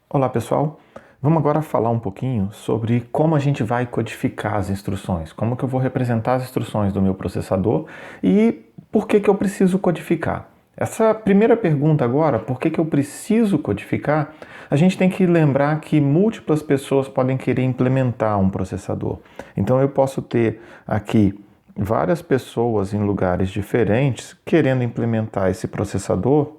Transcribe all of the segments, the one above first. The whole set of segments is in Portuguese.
Olá pessoal, vamos agora falar um pouquinho sobre como a gente vai codificar as instruções, como que eu vou representar as instruções do meu processador e por que que eu preciso codificar. Essa primeira pergunta agora, por que que eu preciso codificar, a gente tem que lembrar que múltiplas pessoas podem querer implementar um processador. Então eu posso ter aqui várias pessoas em lugares diferentes querendo implementar esse processador,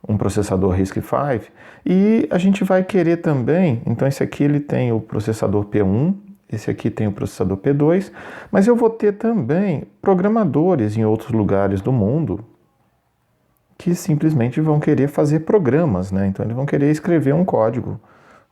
um processador RISC-V, e a gente vai querer também, então esse aqui ele tem o processador P1, esse aqui tem o processador P2, mas eu vou ter também programadores em outros lugares do mundo que simplesmente vão querer fazer programas, né? Então eles vão querer escrever um código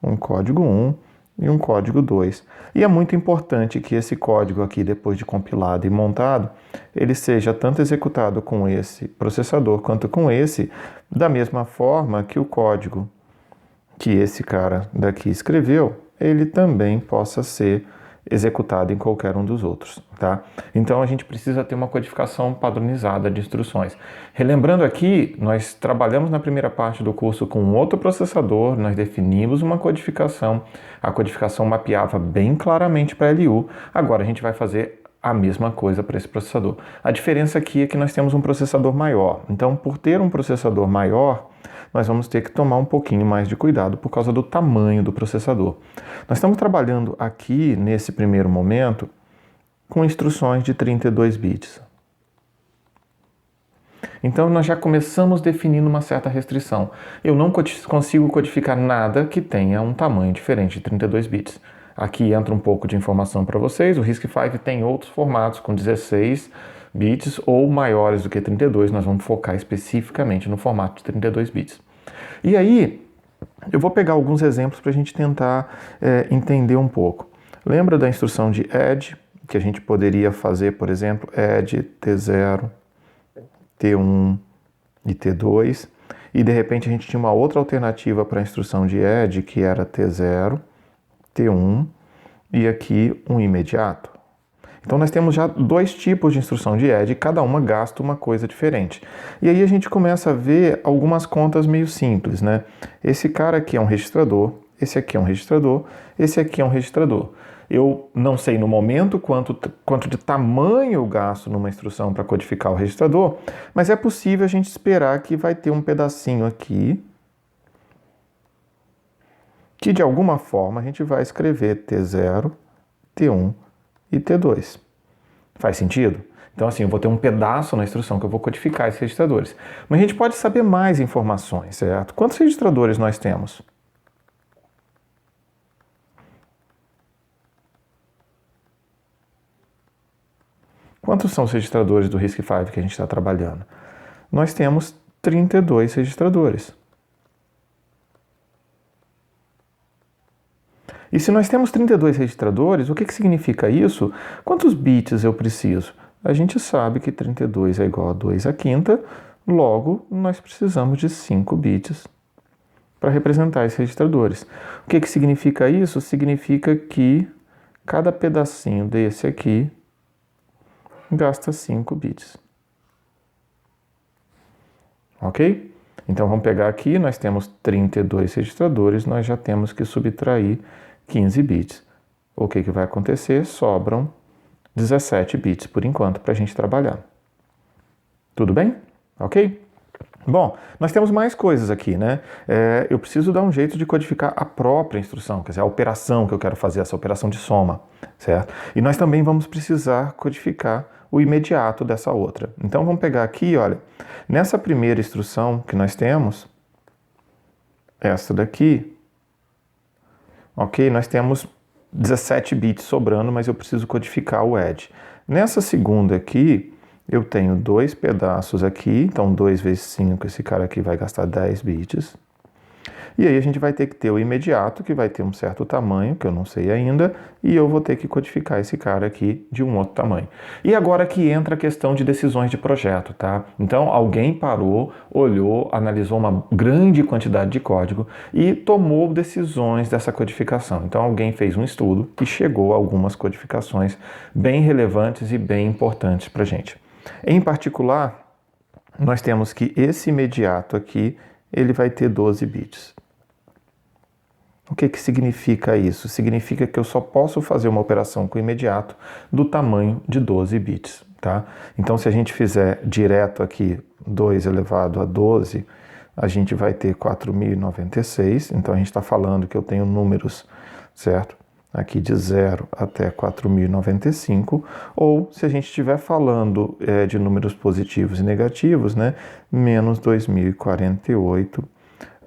1 e um código 2. E é muito importante que esse código aqui, depois de compilado e montado, ele seja tanto executado com esse processador quanto com esse, da mesma forma que o código que esse cara daqui escreveu, ele também possa ser executado em qualquer um dos outros, tá? Então a gente precisa ter uma codificação padronizada de instruções. Relembrando aqui, nós trabalhamos na primeira parte do curso com um outro processador, nós definimos uma codificação, a codificação mapeava bem claramente para LU, agora a gente vai fazer a mesma coisa para esse processador. A diferença aqui é que nós temos um processador maior, então por ter um processador maior, nós vamos ter que tomar um pouquinho mais de cuidado por causa do tamanho do processador. Nós estamos trabalhando aqui, nesse primeiro momento, com instruções de 32 bits. Então nós já começamos definindo uma certa restrição. Eu não consigo codificar nada que tenha um tamanho diferente de 32 bits. Aqui entra um pouco de informação para vocês. O RISC-V tem outros formatos com 16 bits ou maiores do que 32. Nós vamos focar especificamente no formato de 32 bits. E aí, eu vou pegar alguns exemplos para a gente tentar entender um pouco. Lembra da instrução de add, que a gente poderia fazer, por exemplo, add T0, T1 e T2, e de repente a gente tinha uma outra alternativa para a instrução de add, que era T0, T1 e aqui um imediato. Então nós temos já dois tipos de instrução de add, cada uma gasta uma coisa diferente. E aí a gente começa a ver algumas contas meio simples, né? Esse cara aqui é um registrador, esse aqui é um registrador, esse aqui é um registrador. Eu não sei no momento quanto de tamanho eu gasto numa instrução para codificar o registrador, mas é possível a gente esperar que vai ter um pedacinho aqui que de alguma forma a gente vai escrever T0, T1 e T2. Faz sentido? Então assim, eu vou ter um pedaço na instrução que eu vou codificar esses registradores. Mas a gente pode saber mais informações, certo? Quantos registradores nós temos? Quantos são os registradores do RISC-V que a gente está trabalhando? Nós temos 32 registradores. E se nós temos 32 registradores, o que significa isso? Quantos bits eu preciso? A gente sabe que 32 é igual a 2 à quinta, logo nós precisamos de 5 bits para representar esses registradores. O que significa isso? Significa que cada pedacinho desse aqui gasta 5 bits. Ok? Então vamos pegar aqui, nós temos 32 registradores, nós já temos que subtrair 15 bits. O que vai acontecer? Sobram 17 bits por enquanto para a gente trabalhar. Tudo bem? Ok? Bom, nós temos mais coisas aqui, né? Eu preciso dar um jeito de codificar a própria instrução, quer dizer, a operação que eu quero fazer, essa operação de soma, certo? E nós também vamos precisar codificar o imediato dessa outra. Então vamos pegar aqui, olha, nessa primeira instrução que nós temos, essa daqui, ok? Nós temos 17 bits sobrando, mas eu preciso codificar o add. Nessa segunda aqui, eu tenho dois pedaços aqui, então 2 vezes 5, esse cara aqui vai gastar 10 bits. E aí a gente vai ter que ter o imediato, que vai ter um certo tamanho, que eu não sei ainda, e eu vou ter que codificar esse cara aqui de um outro tamanho. E agora que entra a questão de decisões de projeto, tá? Então alguém parou, olhou, analisou uma grande quantidade de código e tomou decisões dessa codificação. Então alguém fez um estudo e chegou a algumas codificações bem relevantes e bem importantes para a gente. Em particular, nós temos que esse imediato aqui, ele vai ter 12 bits. O que que significa isso? Significa que eu só posso fazer uma operação com imediato do tamanho de 12 bits, tá? Então, se a gente fizer direto aqui 2 elevado a 12, a gente vai ter 4.096. Então, a gente está falando que eu tenho números, certo? Aqui de 0 até 4.095, ou se a gente estiver falando de números positivos e negativos, né, menos 2.048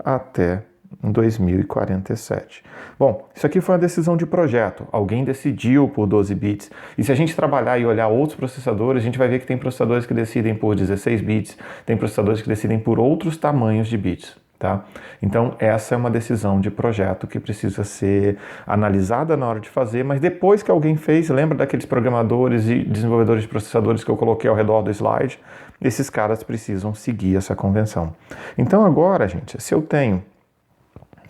até 2047. Bom, isso aqui foi uma decisão de projeto. Alguém decidiu por 12 bits. E se a gente trabalhar e olhar outros processadores, a gente vai ver que tem processadores que decidem por 16 bits, tem processadores que decidem por outros tamanhos de bits. Tá? Então, essa é uma decisão de projeto que precisa ser analisada na hora de fazer, mas depois que alguém fez, lembra daqueles programadores e desenvolvedores de processadores que eu coloquei ao redor do slide? Esses caras precisam seguir essa convenção. Então, agora, gente, se eu tenho,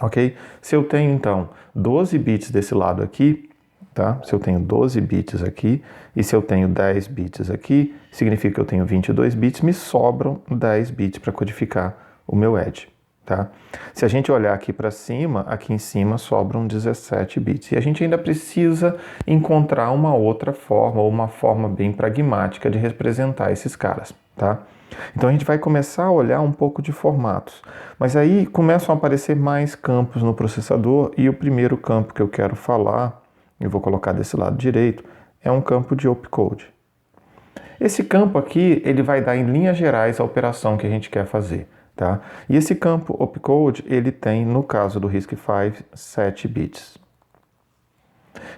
ok? Se eu tenho, então, 12 bits desse lado aqui, tá? Se eu tenho 12 bits aqui e se eu tenho 10 bits aqui, significa que eu tenho 22 bits, me sobram 10 bits para codificar o meu edge. Tá? Se a gente olhar aqui para cima, aqui em cima sobram 17 bits. E a gente ainda precisa encontrar uma outra forma, ou uma forma bem pragmática de representar esses caras. Tá? Então a gente vai começar a olhar um pouco de formatos. Mas aí começam a aparecer mais campos no processador, e o primeiro campo que eu quero falar, eu vou colocar desse lado direito, é um campo de opcode. Esse campo aqui, ele vai dar em linhas gerais a operação que a gente quer fazer. Tá? E esse campo opcode, ele tem, no caso do RISC-V, 7 bits.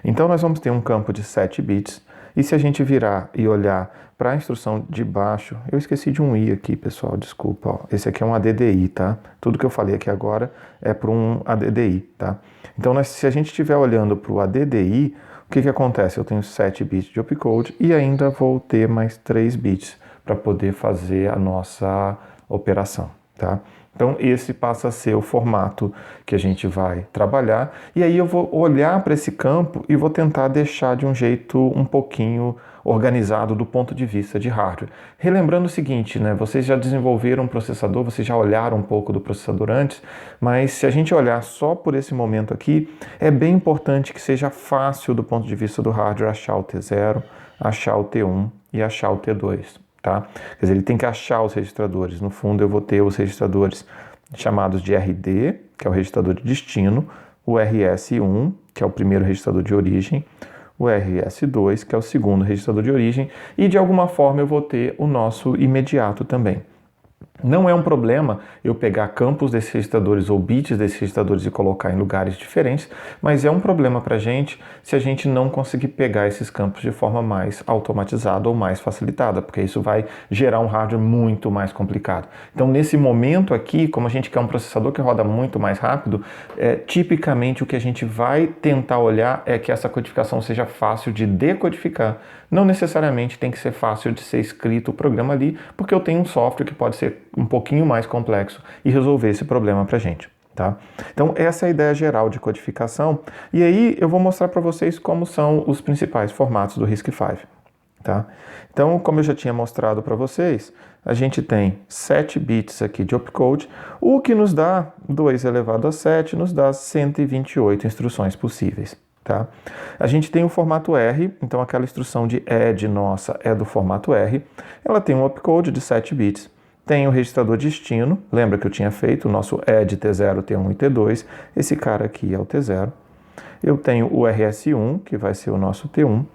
Então nós vamos ter um campo de 7 bits, e se a gente virar e olhar para a instrução de baixo, eu esqueci de um i aqui, pessoal, desculpa, ó. Esse aqui é um ADDI, tá? Tudo que eu falei aqui agora é para um ADDI, tá? Então se a gente estiver olhando para o ADDI, o que acontece? Eu tenho 7 bits de opcode e ainda vou ter mais 3 bits para poder fazer a nossa operação. Tá? Então esse passa a ser o formato que a gente vai trabalhar, e aí eu vou olhar para esse campo e vou tentar deixar de um jeito um pouquinho organizado do ponto de vista de hardware. Relembrando o seguinte, né, vocês já desenvolveram um processador, vocês já olharam um pouco do processador antes, mas se a gente olhar só por esse momento aqui, é bem importante que seja fácil do ponto de vista do hardware achar o T0, achar o T1 e achar o T2. Tá? Quer dizer, ele tem que achar os registradores. No fundo, eu vou ter os registradores chamados de RD, que é o registrador de destino, o RS1, que é o primeiro registrador de origem, o RS2, que é o segundo registrador de origem, e de alguma forma eu vou ter o nosso imediato também. Não é um problema eu pegar campos desses registradores ou bits desses registradores e colocar em lugares diferentes, mas é um problema para a gente se a gente não conseguir pegar esses campos de forma mais automatizada ou mais facilitada, porque isso vai gerar um hardware muito mais complicado. Então, nesse momento aqui, como a gente quer um processador que roda muito mais rápido, tipicamente o que a gente vai tentar olhar é que essa codificação seja fácil de decodificar. Não necessariamente tem que ser fácil de ser escrito o programa ali, porque eu tenho um software que pode ser um pouquinho mais complexo e resolver esse problema para a gente. Tá? Então essa é a ideia geral de codificação, e aí eu vou mostrar para vocês como são os principais formatos do RISC-V. Tá? Então, como eu já tinha mostrado para vocês, a gente tem 7 bits aqui de opcode, o que nos dá 2 elevado a 7, nos dá 128 instruções possíveis. Tá? A gente tem o formato R, então aquela instrução de add nossa é do formato R, ela tem um opcode de 7 bits, tem o registrador destino, lembra que eu tinha feito o nosso add T0, T1 e T2, esse cara aqui é o T0, eu tenho o RS1, que vai ser o nosso T1,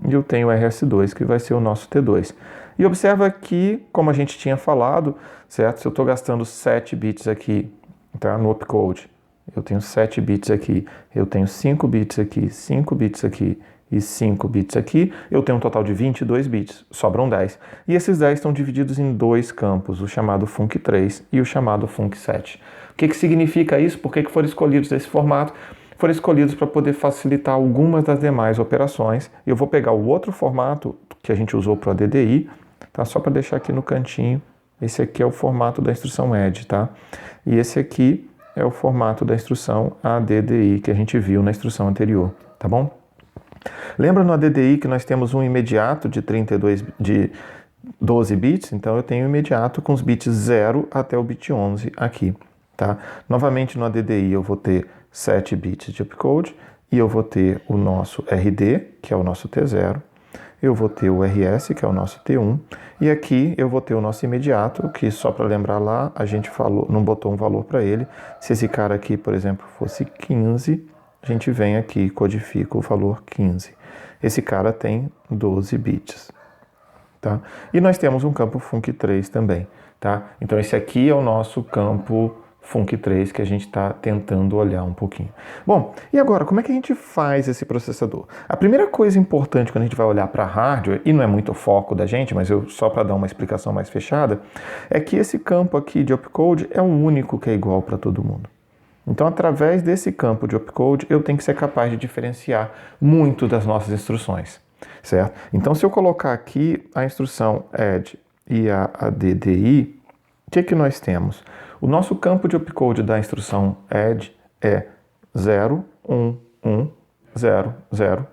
e eu tenho o RS2, que vai ser o nosso T2. E observa que, como a gente tinha falado, certo? Se eu estou gastando 7 bits aqui, tá, no opcode, eu tenho 7 bits aqui, eu tenho 5 bits aqui, 5 bits aqui e 5 bits aqui, eu tenho um total de 22 bits, sobram 10. E esses 10 estão divididos em dois campos, o chamado Func3 e o chamado Func7. O que significa isso? Por que foram escolhidos desse formato? Foram escolhidos para poder facilitar algumas das demais operações. Eu vou pegar o outro formato que a gente usou para o ADDI, tá? Só para deixar aqui no cantinho. Esse aqui é o formato da instrução add, tá? E esse aqui é o formato da instrução ADDI que a gente viu na instrução anterior, tá bom? Lembra no ADDI que nós temos um imediato de 12 bits? Então eu tenho imediato com os bits 0 até o bit 11 aqui, tá? Novamente no ADDI eu vou ter 7 bits de opcode, e eu vou ter o nosso RD, que é o nosso T0, eu vou ter o RS, que é o nosso T1, e aqui eu vou ter o nosso imediato, que só para lembrar lá, a gente falou, não botou um valor para ele. Se esse cara aqui, por exemplo, fosse 15, a gente vem aqui e codifica o valor 15. Esse cara tem 12 bits. Tá? E nós temos um campo func3 também. Tá? Então esse aqui é o nosso campo func3 que a gente está tentando olhar um pouquinho. Bom, e agora, como é que a gente faz esse processador? A primeira coisa importante quando a gente vai olhar para hardware, e não é muito o foco da gente, mas só para dar uma explicação mais fechada, é que esse campo aqui de opcode é o único que é igual para todo mundo. Então, através desse campo de opcode, eu tenho que ser capaz de diferenciar muito das nossas instruções, certo? Então, se eu colocar aqui a instrução add e a ADDI, o que nós temos? O nosso campo de opcode da instrução add é 0, 1, 1, 0, 0,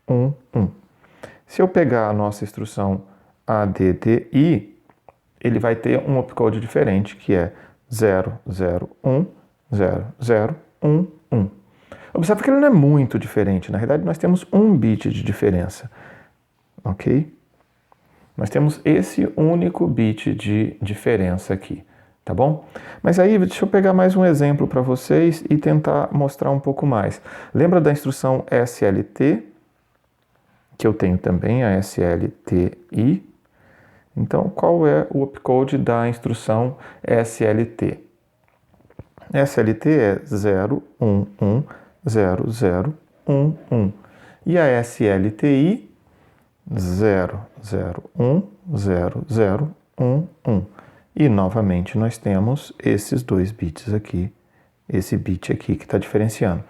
1, 1. Se eu pegar a nossa instrução ADDI, ele vai ter um opcode diferente, que é 0, 0, 1, 0, 0, 1, 1. Observe que ele não é muito diferente. Na realidade, nós temos 1 bit de diferença. Ok? Nós temos esse único bit de diferença aqui. Tá bom? Mas aí, deixa eu pegar mais um exemplo para vocês e tentar mostrar um pouco mais. Lembra da instrução SLT? Que eu tenho também, a SLTI. Então, qual é o opcode da instrução SLT? SLT é 0, 1, 1, 0, 0, 1, 1. E a SLTI, 0, 0, 1, 0, 0, 1, 1. E, novamente, nós temos esses 2 bits aqui, esse bit aqui que está diferenciando.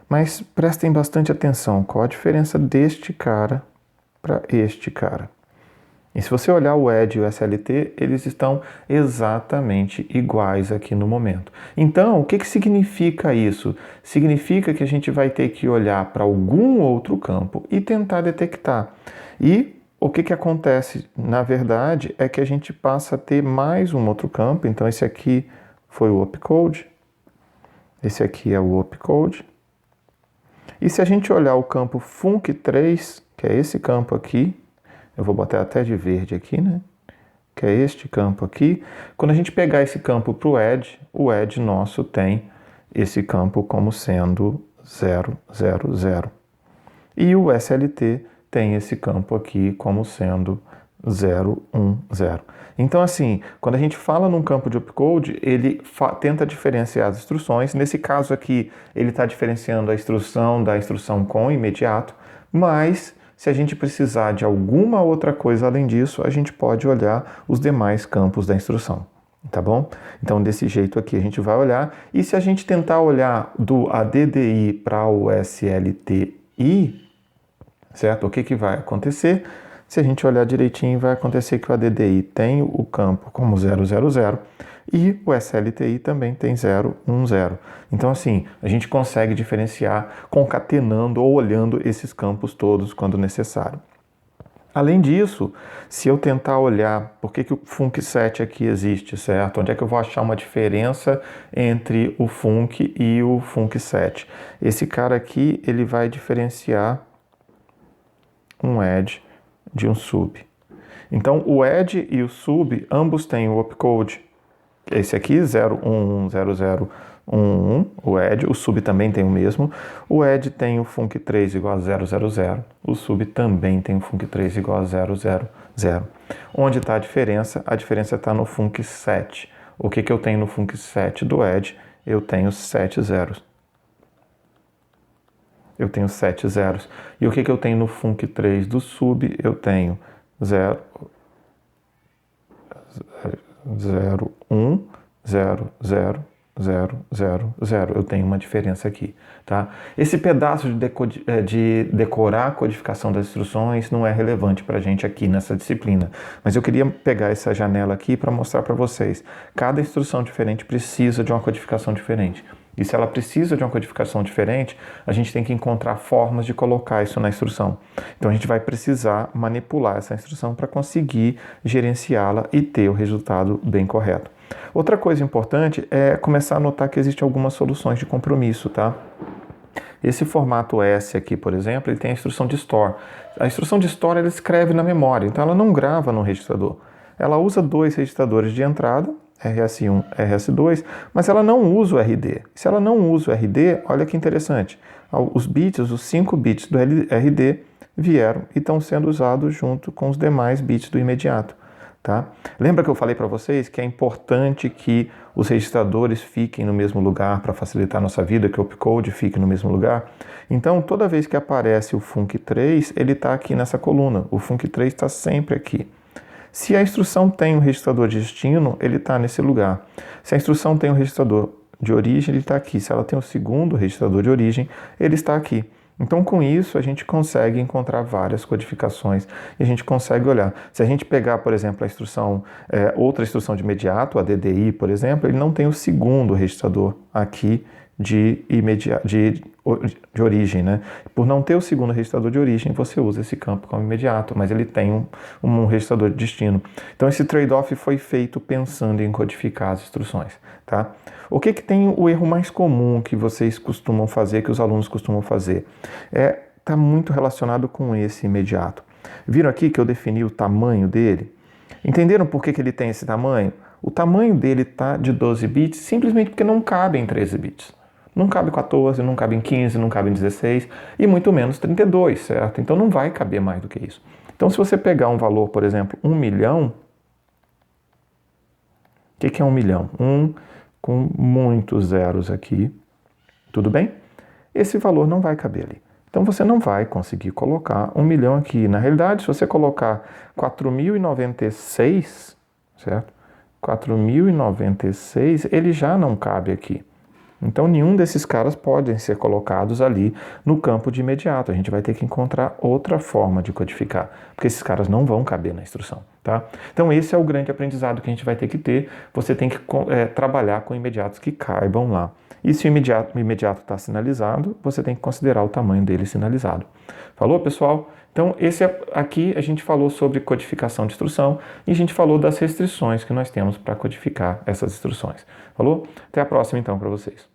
Mas prestem bastante atenção, qual a diferença deste cara para este cara. E se você olhar o add e o SLT, eles estão exatamente iguais aqui no momento. Então, o que significa isso? Significa que a gente vai ter que olhar para algum outro campo e tentar detectar. E o que acontece, na verdade, é que a gente passa a ter mais um outro campo. Então, esse aqui foi o opcode. Esse aqui é o opcode. E se a gente olhar o campo func3, que é esse campo aqui, eu vou botar até de verde aqui, né? Que é este campo aqui. Quando a gente pegar esse campo para o add nosso tem esse campo como sendo 0, 0, 0. E o SLT tem esse campo aqui como sendo 0, 1, 0. Então, assim, quando a gente fala num campo de opcode, ele tenta diferenciar as instruções. Nesse caso aqui, ele está diferenciando a instrução da instrução com imediato, mas se a gente precisar de alguma outra coisa além disso, a gente pode olhar os demais campos da instrução, tá bom? Então, desse jeito aqui a gente vai olhar, e se a gente tentar olhar do ADDI para o SLTI, certo? O que vai acontecer? Se a gente olhar direitinho, vai acontecer que o ADDI tem o campo como 000 e o SLTI também tem 0, 1, 0. Então, assim, a gente consegue diferenciar concatenando ou olhando esses campos todos quando necessário. Além disso, se eu tentar olhar por que o func7 aqui existe, certo? Onde é que eu vou achar uma diferença entre o func e o func7? Esse cara aqui, ele vai diferenciar um add de um sub. Então, o add e o sub, ambos têm o opcode. Esse aqui, 0, 1, 1, 0, 0, 1, 1, o add. O sub também tem o mesmo. O add tem o func3 igual a 0, 0, 0. O sub também tem o func3 igual a 0, 0, 0. Onde está a diferença? A diferença está no func7. O que eu tenho no func7 do add? Eu tenho 7 zeros. Eu tenho 7 zeros. E o que eu tenho no func3 do sub? Eu tenho 0, 0, 1, 0, 0, 0, 0, 0. Eu tenho uma diferença aqui, tá? Esse pedaço de decorar a codificação das instruções não é relevante para a gente aqui nessa disciplina, mas eu queria pegar essa janela aqui para mostrar para vocês. Cada instrução diferente precisa de uma codificação diferente. E se ela precisa de uma codificação diferente, a gente tem que encontrar formas de colocar isso na instrução. Então a gente vai precisar manipular essa instrução para conseguir gerenciá-la e ter o resultado bem correto. Outra coisa importante é começar a notar que existem algumas soluções de compromisso, tá? Esse formato S aqui, por exemplo, ele tem a instrução de store. A instrução de store ela escreve na memória, então ela não grava no registrador. Ela usa dois registradores de entrada, RS1, RS2, mas ela não usa o RD. Se ela não usa o RD, olha que interessante, os bits, os 5 bits do RD vieram e estão sendo usados junto com os demais bits do imediato. Tá? Lembra que eu falei para vocês que é importante que os registradores fiquem no mesmo lugar para facilitar a nossa vida, que o opcode fique no mesmo lugar? Então, toda vez que aparece o func3, ele está aqui nessa coluna. O func3 está sempre aqui. Se a instrução tem um registrador de destino, ele está nesse lugar. Se a instrução tem um registrador de origem, ele está aqui. Se ela tem o segundo registrador de origem, ele está aqui. Então, com isso, a gente consegue encontrar várias codificações e a gente consegue olhar. Se a gente pegar, por exemplo, a instrução, outra instrução de imediato, a DDI, por exemplo, ele não tem o segundo registrador aqui de origem, né? Por não ter o segundo registrador de origem, você usa esse campo como imediato, mas ele tem um registrador de destino. Então, esse trade-off foi feito pensando em codificar as instruções, tá? O que tem o erro mais comum que vocês costumam fazer, que os alunos costumam fazer? Está muito relacionado com esse imediato. Viram aqui que eu defini o tamanho dele? Entenderam por que ele tem esse tamanho? O tamanho dele está de 12 bits simplesmente porque não cabe em 13 bits. Não cabe 14, não cabe em 15, não cabe em 16 e muito menos 32, certo? Então não vai caber mais do que isso. Então se você pegar um valor, por exemplo, 1 milhão, o que é 1 milhão? Com muitos zeros aqui, tudo bem? Esse valor não vai caber ali. Então você não vai conseguir colocar 1 milhão aqui. Na realidade, se você colocar 4.096, certo? 4.096, ele já não cabe aqui. Então, nenhum desses caras podem ser colocados ali no campo de imediato. A gente vai ter que encontrar outra forma de codificar, porque esses caras não vão caber na instrução, tá? Então, esse é o grande aprendizado que a gente vai ter que ter. Você tem que trabalhar com imediatos que caibam lá. E se o imediato está sinalizado, você tem que considerar o tamanho dele sinalizado. Falou, pessoal? Então, aqui a gente falou sobre codificação de instrução e a gente falou das restrições que nós temos para codificar essas instruções. Falou? Até a próxima, então, para vocês.